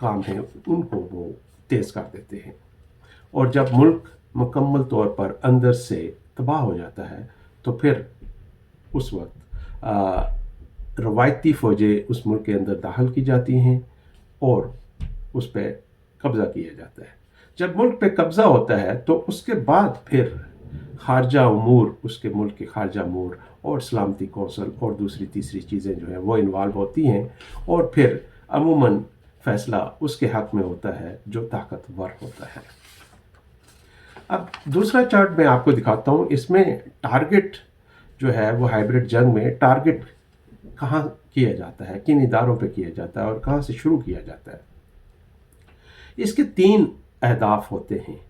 کام ہیں ان کو وہ تیز کر دیتے ہیں، اور جب ملک مکمل طور پر اندر سے تباہ ہو جاتا ہے تو پھر اس وقت روایتی فوجیں اس ملک کے اندر داخل کی جاتی ہیں اور اس پہ قبضہ کیا جاتا ہے۔ جب ملک پہ قبضہ ہوتا ہے تو اس کے بعد پھر خارجہ امور، اس کے ملک کے خارجہ امور اور سلامتی کونسل اور دوسری تیسری چیزیں جو ہیں وہ انوالو ہوتی ہیں، اور پھر عموماً فیصلہ اس کے حق میں ہوتا ہے جو طاقتور ہوتا ہے۔ اب دوسرا چارٹ میں آپ کو دکھاتا ہوں، اس میں ٹارگٹ جو ہے وہ ہائبرڈ جنگ میں ٹارگٹ کہاں کیا جاتا ہے، کن اداروں پہ کیا جاتا ہے اور کہاں سے شروع کیا جاتا ہے۔ اس کے 3 اہداف ہوتے ہیں،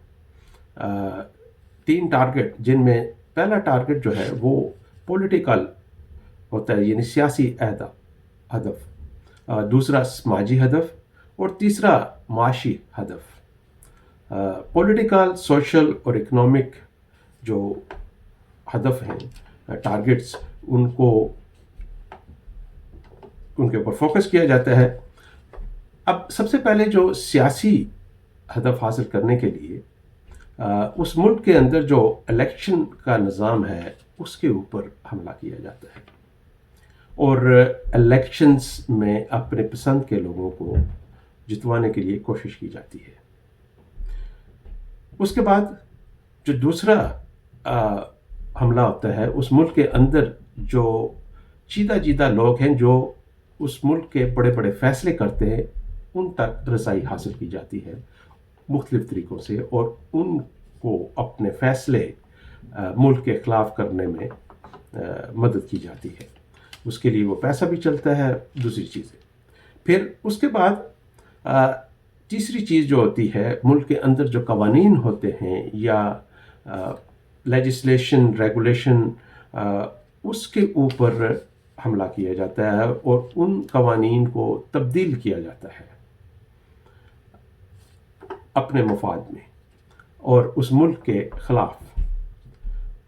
3 ٹارگٹ، جن میں پہلا ٹارگٹ جو ہے وہ پولیٹیکل ہوتا ہے، یعنی سیاسی ہدف، دوسرا سماجی ہدف اور تیسرا معاشی ہدف۔ پولیٹیکل، سوشل اور اکنامک جو ہدف ہیں، ٹارگٹس، ان کے اوپر فوکس کیا جاتا ہے۔ اب سب سے پہلے جو سیاسی ہدف حاصل کرنے کے لیے اس ملک کے اندر جو الیکشن کا نظام ہے اس کے اوپر حملہ کیا جاتا ہے، اور الیکشنز میں اپنے پسند کے لوگوں کو جتوانے کے لیے کوشش کی جاتی ہے۔ اس کے بعد جو دوسرا حملہ ہوتا ہے، اس ملک کے اندر جو چیدہ لوگ ہیں جو اس ملک کے بڑے بڑے فیصلے کرتے ہیں، ان تک رسائی حاصل کی جاتی ہے مختلف طریقوں سے، اور ان کو اپنے فیصلے ملک کے خلاف کرنے میں مدد کی جاتی ہے۔ اس کے لیے وہ پیسہ بھی چلتا ہے، دوسری چیزیں۔ پھر اس کے بعد تیسری چیز جو ہوتی ہے، ملک کے اندر جو قوانین ہوتے ہیں یا لیجسلیشن، ریگولیشن، اس کے اوپر حملہ کیا جاتا ہے اور ان قوانین کو تبدیل کیا جاتا ہے اپنے مفاد میں اور اس ملک کے خلاف۔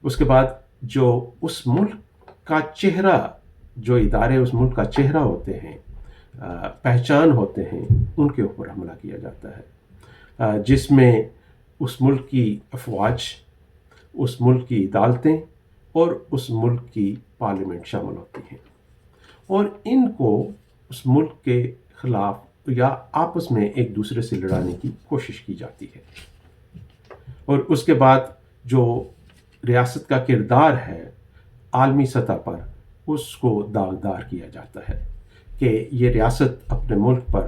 اس کے بعد جو اس ملک کا چہرہ، جو ادارے اس ملک کا چہرہ ہوتے ہیں، پہچان ہوتے ہیں، ان کے اوپر حملہ کیا جاتا ہے، جس میں اس ملک کی افواج، اس ملک کی عدالتیں اور اس ملک کی پارلیمنٹ شامل ہوتی ہیں، اور ان کو اس ملک کے خلاف یا آپس میں ایک دوسرے سے لڑانے کی کوشش کی جاتی ہے۔ اور اس کے بعد جو ریاست کا کردار ہے عالمی سطح پر، اس کو داغدار کیا جاتا ہے کہ یہ ریاست اپنے ملک پر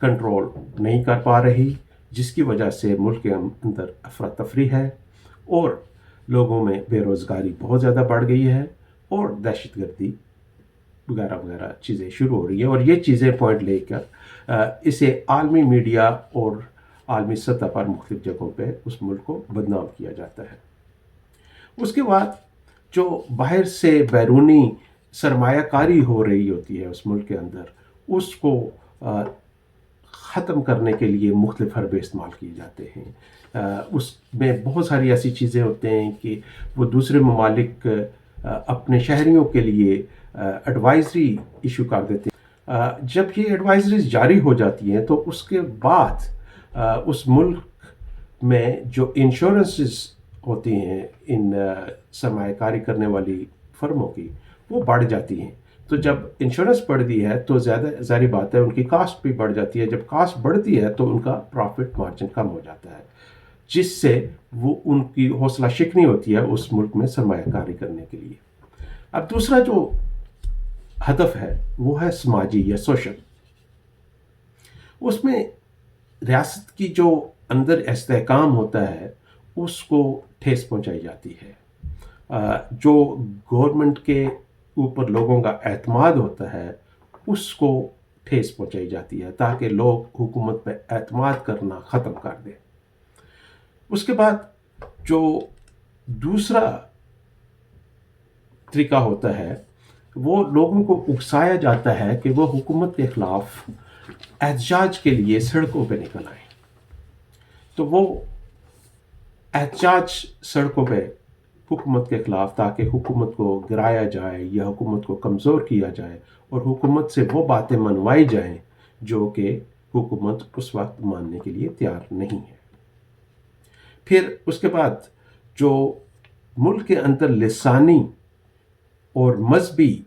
کنٹرول نہیں کر پا رہی، جس کی وجہ سے ملک کے اندر افراتفری ہے اور لوگوں میں بے روزگاری بہت زیادہ بڑھ گئی ہے اور دہشت گردی وغیرہ وغیرہ چیزیں شروع ہو رہی ہیں، اور یہ چیزیں پوائنٹ لے کر اسے عالمی میڈیا اور عالمی سطح پر مختلف جگہوں پہ اس ملک کو بدنام کیا جاتا ہے۔ اس کے بعد جو باہر سے بیرونی سرمایہ کاری ہو رہی ہوتی ہے اس ملک کے اندر، اس کو ختم کرنے کے لیے مختلف حربے استعمال کیے جاتے ہیں۔ اس میں بہت ساری ایسی چیزیں ہوتے ہیں کہ وہ دوسرے ممالک اپنے شہریوں کے لیے ایڈوائزری ایشو کر دیتے ہیں۔ جب یہ ایڈوائزریز جاری ہو جاتی ہیں تو اس کے بعد اس ملک میں جو انشورنسز ہوتی ہیں ان سرمایہ کاری کرنے والی فرموں کی، وہ بڑھ جاتی ہیں۔ تو جب انشورنس بڑھتی ہے تو زیادہ ظاہری بات ہے ان کی کاسٹ بھی بڑھ جاتی ہے۔ جب کاسٹ بڑھتی ہے تو ان کا پروفٹ مارجن کم ہو جاتا ہے، جس سے وہ ان کی حوصلہ شکنی ہوتی ہے اس ملک میں سرمایہ کاری کرنے کے لیے۔ اب دوسرا جو ہدف ہے وہ ہے سماجی یا سوشل۔ اس میں ریاست کی جو اندر استحکام ہوتا ہے اس کو ٹھیس پہنچائی جاتی ہے، جو گورنمنٹ کے اوپر لوگوں کا اعتماد ہوتا ہے اس کو ٹھیس پہنچائی جاتی ہے تاکہ لوگ حکومت پہ اعتماد کرنا ختم کر دیں۔ اس کے بعد جو دوسرا طریقہ ہوتا ہے وہ لوگوں کو اکسایا جاتا ہے کہ وہ حکومت کے خلاف احتجاج کے لیے سڑکوں پہ نکل آئیں۔ تو وہ احتجاج سڑکوں پہ حکومت کے خلاف، تاکہ حکومت کو گرایا جائے یا حکومت کو کمزور کیا جائے اور حکومت سے وہ باتیں منوائی جائیں جو کہ حکومت اس وقت ماننے کے لیے تیار نہیں ہے۔ پھر اس کے بعد جو ملک کے اندر لسانی اور مذہبی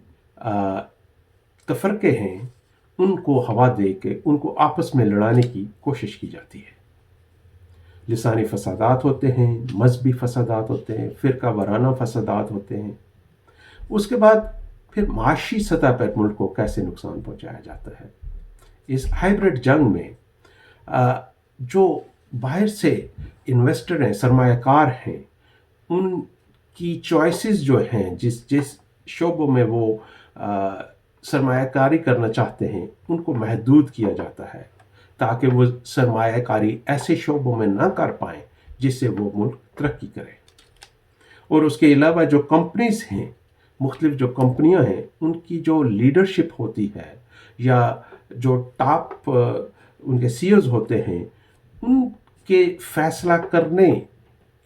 تفرقے ہیں، ان کو ہوا دے کے ان کو آپس میں لڑانے کی کوشش کی جاتی ہے۔ لسانی فسادات ہوتے ہیں، مذہبی فسادات ہوتے ہیں، فرقہ وارانہ فسادات ہوتے ہیں۔ اس کے بعد پھر معاشی سطح پر ملک کو کیسے نقصان پہنچایا جاتا ہے۔ اس ہائیبرڈ جنگ میں جو باہر سے انویسٹر ہیں، سرمایہ کار ہیں، ان کی چوائسز جو ہیں، جس شعبوں میں وہ سرمایہ کاری کرنا چاہتے ہیں، ان کو محدود کیا جاتا ہے تاکہ وہ سرمایہ کاری ایسے شعبوں میں نہ کر پائیں جس سے وہ ملک ترقی کرے۔ اور اس کے علاوہ جو کمپنیز ہیں، مختلف جو کمپنیاں ہیں، ان کی جو لیڈرشپ ہوتی ہے یا جو ٹاپ ان کے سی اوز ہوتے ہیں، ان کے فیصلہ کرنے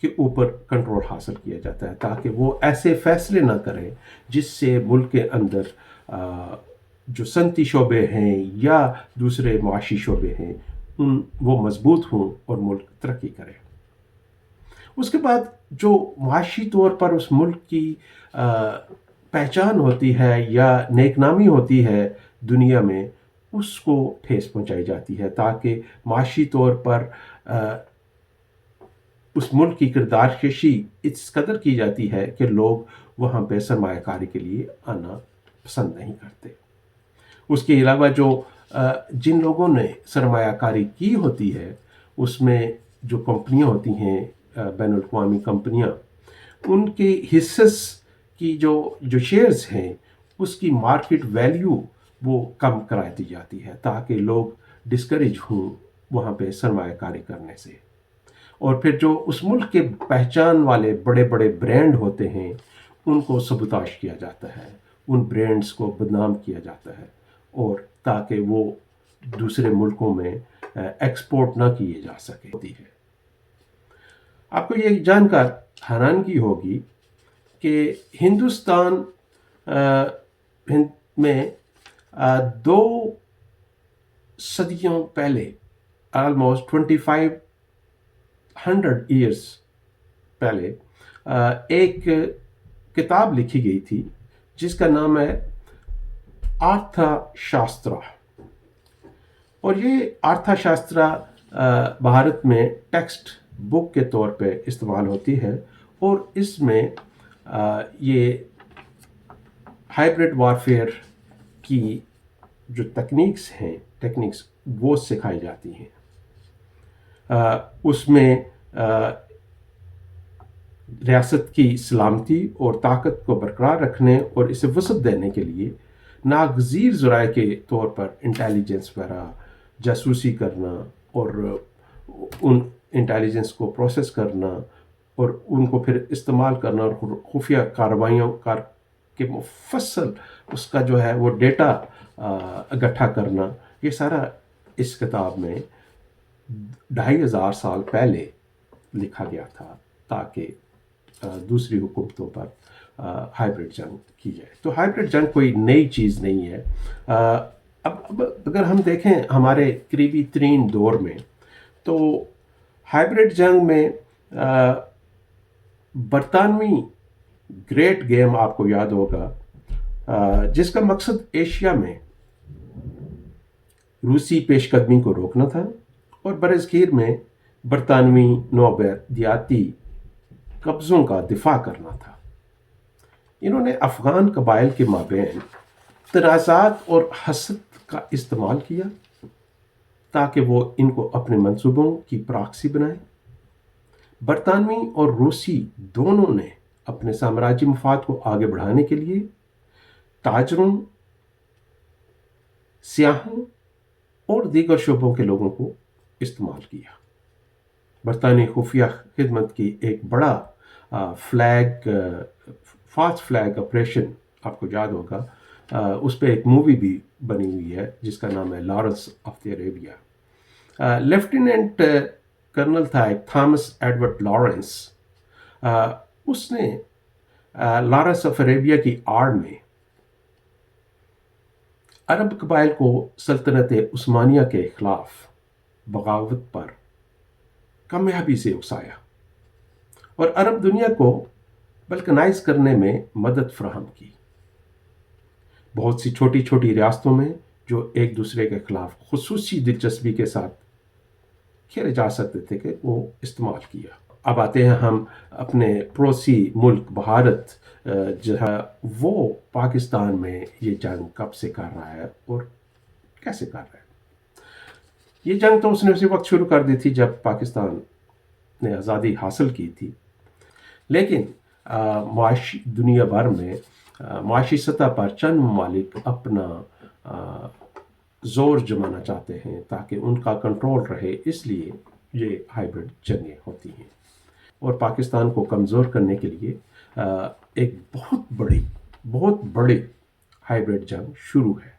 کے اوپر کنٹرول حاصل کیا جاتا ہے تاکہ وہ ایسے فیصلے نہ کریں جس سے ملک کے اندر جو صنعتی شعبے ہیں یا دوسرے معاشی شعبے ہیں وہ مضبوط ہوں اور ملک ترقی کرے۔ اس کے بعد جو معاشی طور پر اس ملک کی پہچان ہوتی ہے یا نیک نامی ہوتی ہے دنیا میں، اس کو ٹھیس پہنچائی جاتی ہے تاکہ معاشی طور پر اس ملک کی کردار کشی اس قدر کی جاتی ہے کہ لوگ وہاں پہ سرمایہ کاری کے لیے آنا پسند نہیں کرتے۔ اس کے علاوہ جو جن لوگوں نے سرمایہ کاری کی ہوتی ہے، اس میں جو کمپنیاں ہوتی ہیں، بین الاقوامی کمپنیاں، ان کے حصص کی جو شیئرز ہیں، اس کی مارکیٹ ویلیو وہ کم کرا دی جاتی ہے تاکہ لوگ ڈسکریج ہوں وہاں پہ سرمایہ کاری کرنے سے۔ اور پھر جو اس ملک کے پہچان والے بڑے بڑے برانڈ ہوتے ہیں، ان کو سبوتاش کیا جاتا ہے، ان برانڈز کو بدنام کیا جاتا ہے، اور تاکہ وہ دوسرے ملکوں میں ایکسپورٹ نہ کیے جا سکے ہوتی ہے۔ آپ کو یہ جان کر حیرانگی ہوگی کہ ہندوستان میں 2 صدیوں پہلے، آلموسٹ 2500 ایئرس پہلے، ایک کتاب لکھی گئی تھی جس کا نام ہے آرتھا شاسترا، اور یہ آرتھا شاسترا بھارت میں ٹیکسٹ بک کے طور پہ استعمال ہوتی ہے، اور اس میں یہ ہائیبرڈ وارفیئر کی جو ٹیکنیکس وہ سکھائی جاتی ہیں۔ اس میں ریاست کی سلامتی اور طاقت کو برقرار رکھنے اور اسے وسعت دینے کے لیے ناگزیر ذرائع کے طور پر انٹیلیجنس وغیرہ جاسوسی کرنا، اور ان انٹیلیجنس کو پروسیس کرنا اور ان کو پھر استعمال کرنا، اور خفیہ کارروائیوں کے مفصل اس کا جو ہے وہ ڈیٹا اکٹھا کرنا، یہ سارا اس کتاب میں 2500 سال پہلے لکھا گیا تھا تاکہ دوسری حکومتوں پر ہائیبرڈ جنگ کی جائے۔ تو ہائیبرڈ جنگ کوئی نئی چیز نہیں ہے۔ اب اگر ہم دیکھیں ہمارے قریبی ترین دور میں، تو ہائیبرڈ جنگ میں برطانوی گریٹ گیم آپ کو یاد ہوگا، جس کا مقصد ایشیا میں روسی پیش قدمی کو روکنا تھا اور برصغیر میں برطانوی نوآبادیاتی قبضوں کا دفاع کرنا تھا۔ انہوں نے افغان قبائل کے مابین تنازعات اور حسد کا استعمال کیا تاکہ وہ ان کو اپنے منصوبوں کی پراکسی بنائیں۔ برطانوی اور روسی دونوں نے اپنے سامراجی مفاد کو آگے بڑھانے کے لیے تاجروں، سیاحوں اور دیگر شعبوں کے لوگوں کو استعمال کیا۔ برطانوی خفیہ خدمت کی ایک بڑا فاسٹ فلیگ آپریشن آپ کو یاد ہوگا، اس پہ ایک مووی بھی بنی ہوئی ہے جس کا نام ہے Lawrence of the Arabia. Lieutenant colonel تھا ایک تھامس ایڈورڈ لارنس، اس نے لارنس آف عربیہ کی آڑ میں عرب قبائل کو سلطنت عثمانیہ کے خلاف بغاوت پر کامیابی سے اکسایا اور عرب دنیا کو بلکنائز کرنے میں مدد فراہم کی۔ بہت سی چھوٹی چھوٹی ریاستوں میں جو ایک دوسرے کے خلاف خصوصی دلچسپی کے ساتھ کھیلے جا سکتے تھے کہ وہ استعمال کیا۔ اب آتے ہیں ہم اپنے پڑوسی ملک بھارت، جہاں وہ پاکستان میں یہ جنگ کب سے کر رہا ہے اور کیسے کر رہا ہے۔ یہ جنگ تو اس نے اسی وقت شروع کر دی تھی جب پاکستان نے آزادی حاصل کی تھی، لیکن معاشی دنیا بھر میں معاشی سطح پر چند ممالک اپنا زور جمانا چاہتے ہیں تاکہ ان کا کنٹرول رہے، اس لیے یہ ہائیبرڈ جنگیں ہوتی ہیں۔ اور پاکستان کو کمزور کرنے کے لیے ایک بہت بڑی ہائیبرڈ جنگ شروع ہے،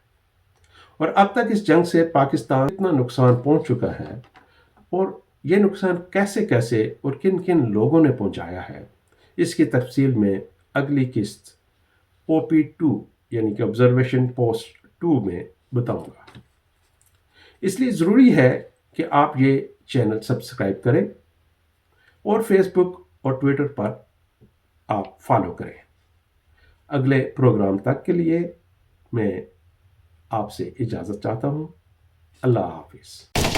اور اب تک اس جنگ سے پاکستان اتنا نقصان پہنچ چکا ہے، اور یہ نقصان کیسے اور کن کن لوگوں نے پہنچایا ہے، اس کی تفصیل میں اگلی قسط OP2 یعنی کہ آبزرویشن پوسٹ 2 میں بتاؤں گا۔ اس لیے ضروری ہے کہ آپ یہ چینل سبسکرائب کریں اور فیس بک اور ٹویٹر پر آپ فالو کریں۔ اگلے پروگرام تک کے لیے میں آپ سے اجازت چاہتا ہوں۔ اللہ حافظ۔